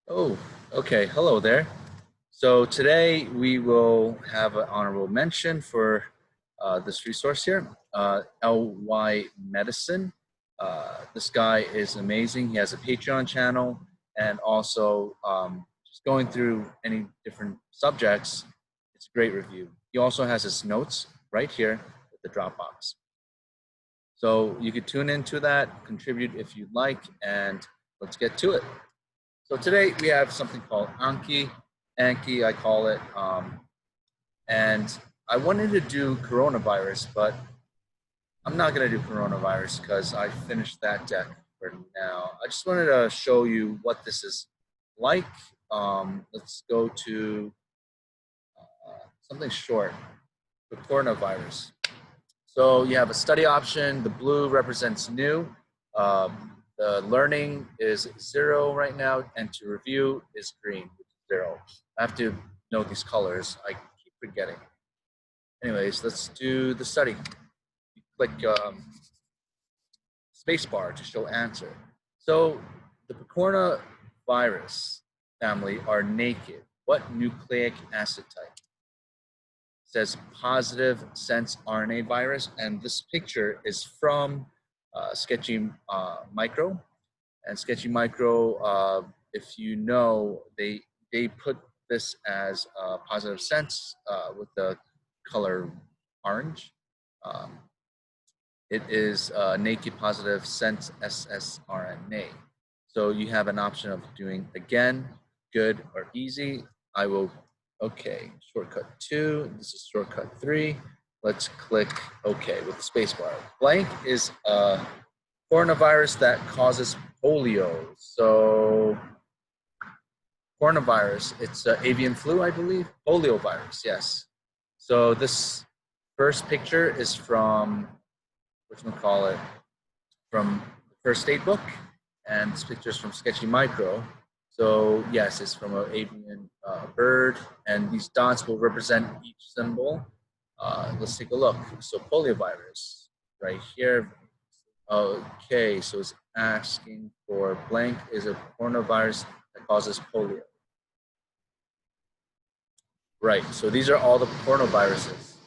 Oh, okay. Hello there. So today we will have an honorable mention for this resource here, LY Medicine. This guy is amazing. He has a Patreon channel and also just going through any different subjects. It's a great review. He also has his notes right here with the Dropbox. So you could tune into that, contribute if you'd like, and let's get to it. So today we have something called anki I call it, and I wanted to do coronavirus, but I'm not going to do coronavirus because I finished that deck for now. I just wanted to show you what this is like. Let's go to something short, the coronavirus. So you have a study option. The blue represents new. The learning is 0 right now, and to review is green, which is 0. I have to know these colors. I keep forgetting. Anyways, let's do the study. You click spacebar to show answer. So the coronavirus family are naked. What nucleic acid type? Says positive sense RNA virus, and this picture is from Sketchy Micro. And Sketchy Micro, if you know, they put this as positive sense with the color orange. Um, it is naked positive sense ssRNA. So you have an option of doing again, good, or easy. I will. Okay, shortcut 2, this is shortcut 3. Let's click OK with the spacebar. Blank is a coronavirus that causes polio. So coronavirus, it's avian flu, I believe. Polio virus, yes. So this first picture is from, whatchamacallit, from the first aid book, and this picture is from Sketchy Micro. So yes, it's from an avian bird, and these dots will represent each symbol. Let's take a look. So poliovirus, right here. Okay, so it's asking for blank is a coronavirus that causes polio. Right, so these are all the coronaviruses.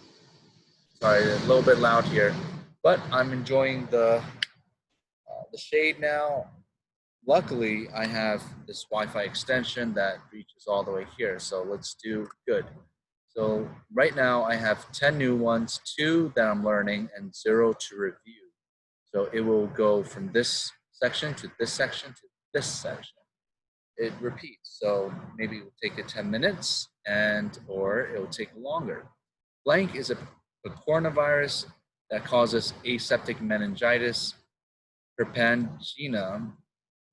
Sorry, a little bit loud here, but I'm enjoying the shade now. Luckily, I have this Wi-Fi extension that reaches all the way here. So let's do good. So right now I have 10 new ones, 2 that I'm learning, and 0 to review. So it will go from this section to this section to this section. It repeats. So maybe it will take it 10 minutes or it will take longer. Blank is a coronavirus that causes aseptic meningitis, herpangina,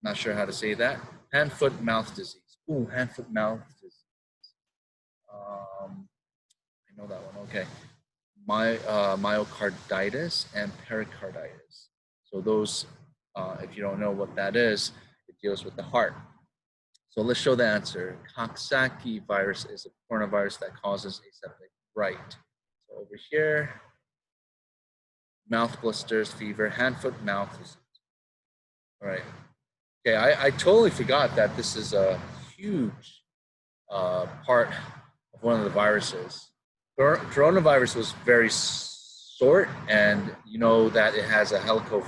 not sure how to say that. Hand, foot, mouth disease. Ooh, hand, foot, mouth disease. I know that one. Okay. Myocarditis and pericarditis. So those, if you don't know what that is, it deals with the heart. So let's show the answer. Coxsackie virus is a coronavirus that causes aseptic. Right. So over here, mouth blisters, fever, hand, foot, mouth disease. All right. Okay, I totally forgot that this is a huge part of one of the viruses. Coronavirus was very short, and you know that it has a what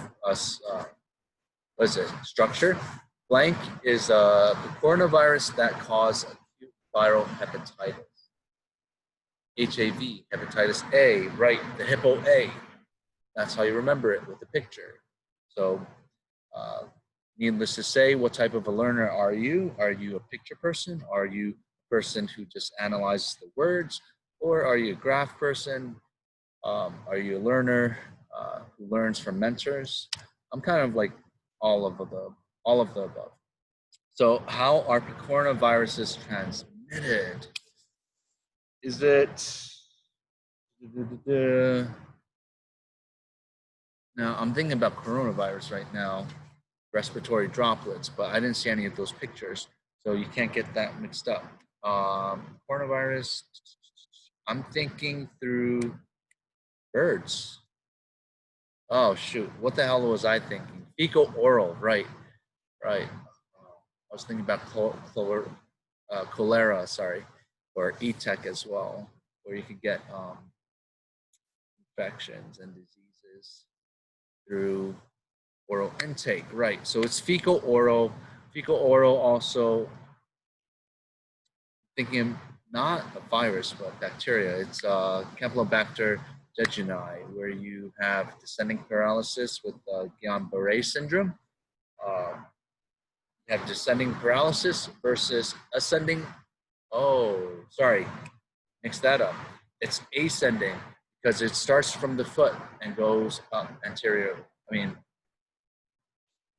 is it, structure. Blank is the coronavirus that causes acute viral hepatitis. HAV, hepatitis A, right, the hippo A. That's how you remember it with the picture. So needless to say, what type of a learner are you? Are you a picture person? Are you a person who just analyzes the words? Or are you a graph person? Are you a learner who learns from mentors? I'm kind of like all of the above. So how are coronaviruses transmitted? Is it... Now, I'm thinking about coronavirus right now, respiratory droplets, but I didn't see any of those pictures, so you can't get that mixed up. Coronavirus, I'm thinking through birds. Oh, shoot. What the hell was I thinking? Fecal oral, right, right. was thinking about cholera, sorry, or ETEC as well, where you could get infections and diseases through oral intake, right? So it's fecal oral. Fecal oral also thinking not a virus but bacteria. It's Campylobacter jejuni, where you have descending paralysis with Guillain-Barré syndrome. You have descending paralysis versus ascending. Oh, sorry, mix that up. It's ascending because it starts from the foot and goes up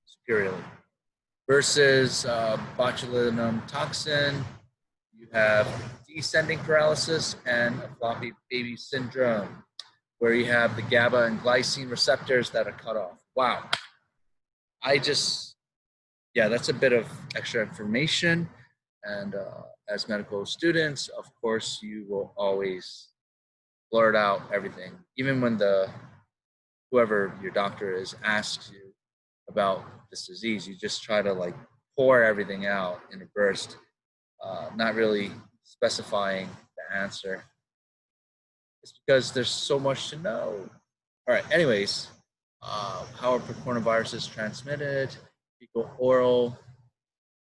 superiorly. Versus botulinum toxin, you have descending paralysis and a floppy baby syndrome, where you have the GABA and glycine receptors that are cut off. Wow. That's a bit of extra information. And as medical students, of course, you will always blurt out everything, even when whoever your doctor is asks you about this disease. You just try to pour everything out in a burst, not really specifying the answer. It's because there's so much to know. All right, anyways, how are coronaviruses transmitted? Fecal oral.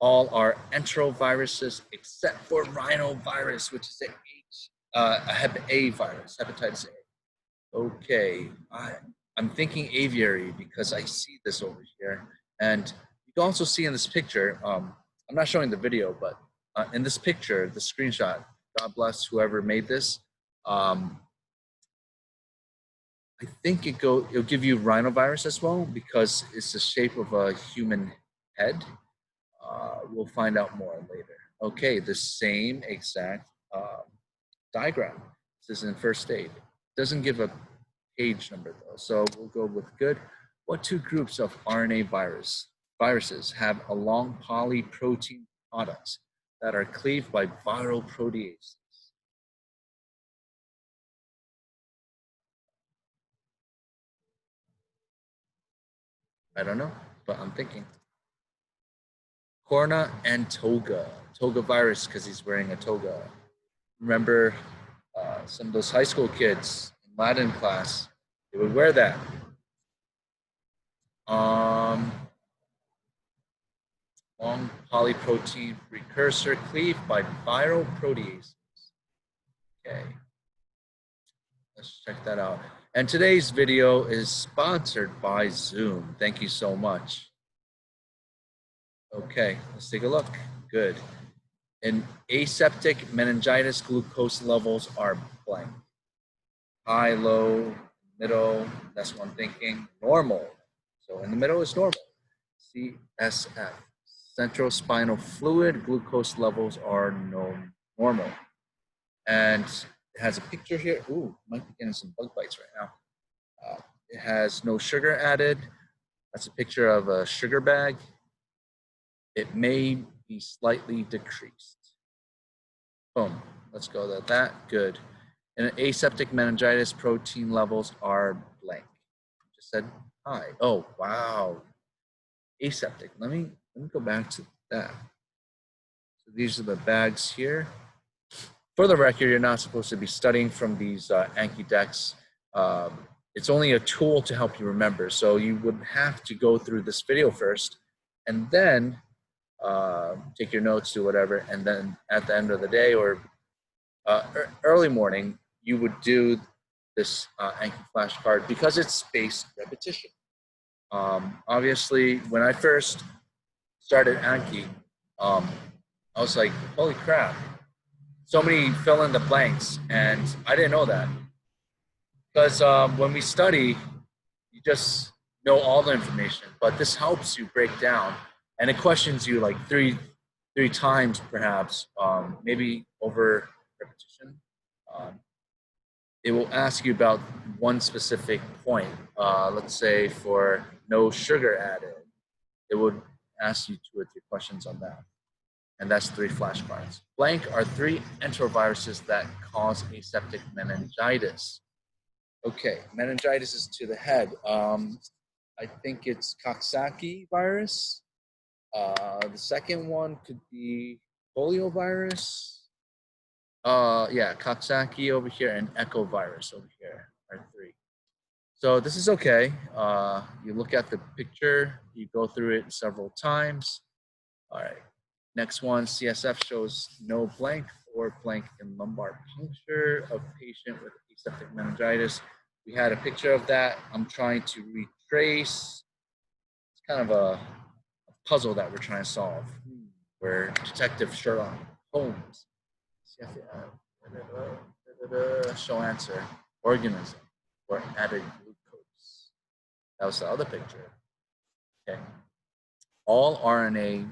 All are enteroviruses except for rhinovirus, which is a hep A virus, hepatitis A. Okay, I'm thinking aviary because I see this over here. And you can also see in this picture, I'm not showing the video, but in this picture, the screenshot, God bless whoever made this. I think it'll give you rhinovirus as well because it's the shape of a human head. We'll find out more later. Okay, the same exact diagram. This is in first aid. Doesn't give a page number though, so we'll go with good. What two groups of RNA viruses have a long polyprotein products that are cleaved by viral proteases? I don't know, but I'm thinking. Corona and toga. Toga virus because he's wearing a toga. Remember some of those high school kids in Latin class, they would wear that. Long polyprotein precursor cleaved by viral proteases. Okay, let's check that out. And today's video is sponsored by Zoom. Thank you so much. Okay, let's take a look. Good. In aseptic meningitis, glucose levels are blank. High, low, middle, that's what I'm thinking. Normal. So in the middle is normal. CSF. Central spinal fluid, glucose levels are normal. And it has a picture here. Ooh, might be getting some bug bites right now. It has no sugar added. That's a picture of a sugar bag. It may be slightly decreased. Boom. Let's go with that. Good. In an aseptic meningitis, protein levels are blank. Just said hi. Oh, wow. Aseptic. Let me go back to that. So these are the bags here. For the record, you're not supposed to be studying from these Anki decks. It's only a tool to help you remember. So you would have to go through this video first and then take your notes, do whatever. And then at the end of the day or early morning, you would do this Anki flashcard because it's spaced repetition. Obviously, when I first started Anki, I was like, holy crap, so many fill in the blanks, and I didn't know that. Because when we study, you just know all the information, but this helps you break down, and it questions you like three times perhaps, maybe over repetition. It will ask you about one specific point. Let's say for no sugar added, it would ask you 2 or 3 questions on that. And that's 3 flashcards. Blank are 3 enteroviruses that cause aseptic meningitis. Okay, meningitis is to the head. I think it's Coxsackie virus. The second one could be poliovirus. Yeah, Coxsackie over here and echovirus over here are three. So this is okay. You look at the picture, you go through it several times. All right. Next one, CSF shows no blank or blank in lumbar puncture of patient with aseptic meningitis. We had a picture of that. I'm trying to retrace. It's kind of a puzzle that we're trying to solve. Where Detective Sherlock Holmes, show answer, organism, or added glucose. That was the other picture. Okay. All RNA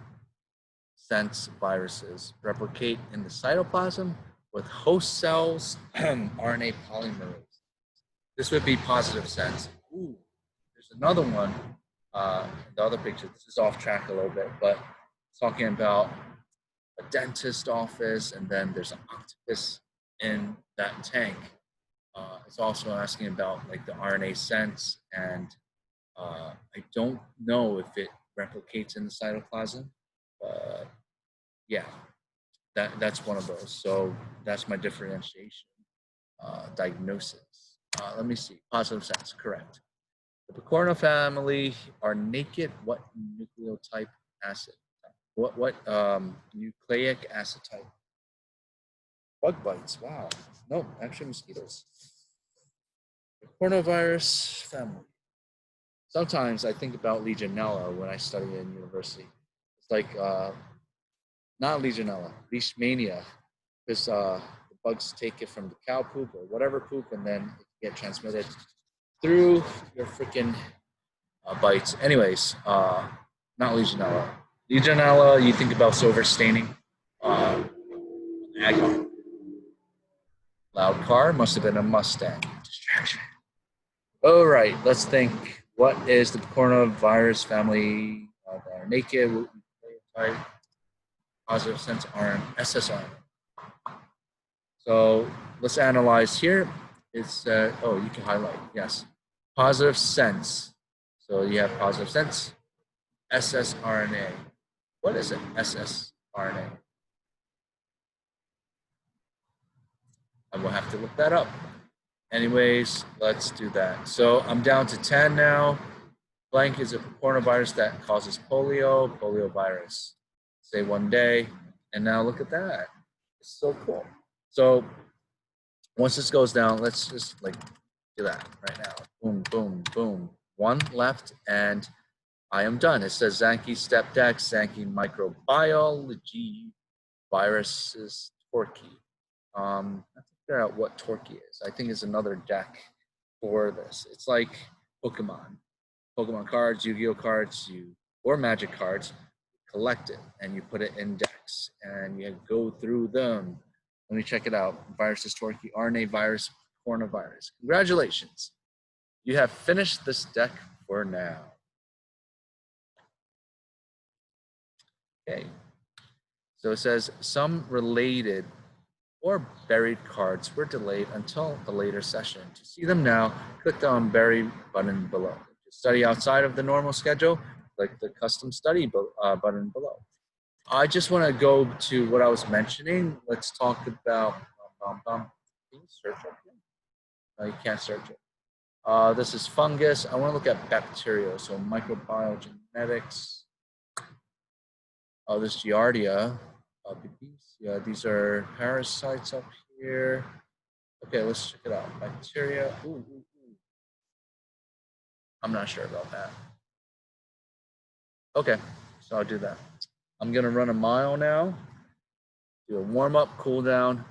sense viruses replicate in the cytoplasm with host cells RNA polymerase. This would be positive sense. Ooh, there's another one. The other picture. This is off track a little bit, but talking about a dentist office, and then there's an octopus in that tank. It's also asking about like the RNA sense, and I don't know if it replicates in the cytoplasm. Yeah, that's one of those. So that's my differentiation diagnosis. Let me see. Positive sense, correct. The picorna family are naked. What nucleotide acid? What nucleic acid type? Bug bites. Wow. No, actually mosquitoes. The coronavirus family. Sometimes I think about Legionella when I study in university. It's like not Legionella, Leishmania, because the bugs take it from the cow poop or whatever poop, and then it can get transmitted through your freaking bites. Anyways, not Legionella. Legionella, you think about silver staining. Agony. Loud car, must have been a Mustang. Distraction. All right, let's think. What is the coronavirus family? Naked, positive sense arm, SSRM. So let's analyze here. It's, oh, you can highlight, yes. Positive sense. So you have positive sense, ssRNA. What is an ssRNA? I will have to look that up. Anyways, let's do that. So I'm down to 10 now. Blank is a coronavirus that causes polio virus. Say one day, and now look at that. It's so cool. So once this goes down, let's just like do that right now. Boom, boom, boom. One left, and I am done. It says Zanki Step Deck, Zanki Microbiology, Viruses, Torquay. I have to figure out what Torquay is. I think it's another deck for this. It's like Pokemon cards, Yu-Gi-Oh cards, or Magic cards. Collect it and you put it in decks and you go through them. Let me check it out. Viruses, Torquay, RNA virus, coronavirus. Congratulations. You have finished this deck for now. Okay. So it says some related or buried cards were delayed until a later session. To see them now, click the Bury button below. To study outside of the normal schedule, click the Custom Study button below. I just want to go to what I was mentioning. Let's talk about, can you search up here? No, you can't search it. This is fungus. I want to look at bacteria, so microbiogenetics. Oh, this Giardia. Yeah, these are parasites up here. Okay, let's check it out. Bacteria. Ooh. I'm not sure about that. Okay, so I'll do that. I'm gonna run a mile now. Do a warm up, cool down,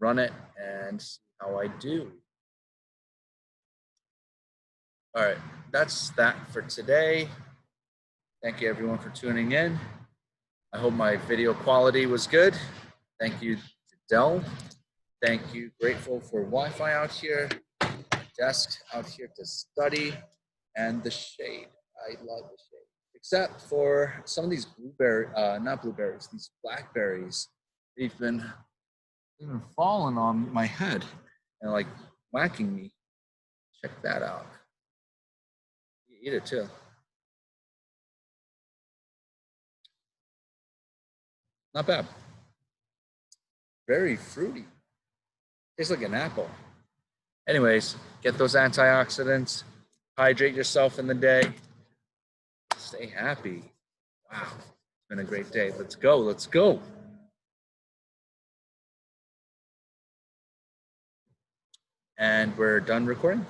run it, and see how I do. All right, that's that for today. Thank you everyone for tuning in. I hope my video quality was good. Thank you to Dell. Thank you, grateful for Wi-Fi out here, desk out here to study, and the shade. I love the shade. Except for some of these not blueberries, these blackberries. They've been falling on my head and like whacking me. Check that out. You eat it too. Not bad. Very fruity. Tastes like an apple. Anyways, get those antioxidants. Hydrate yourself in the day. Stay happy. Wow, it's been a great day. Let's go. Let's go. And we're done recording.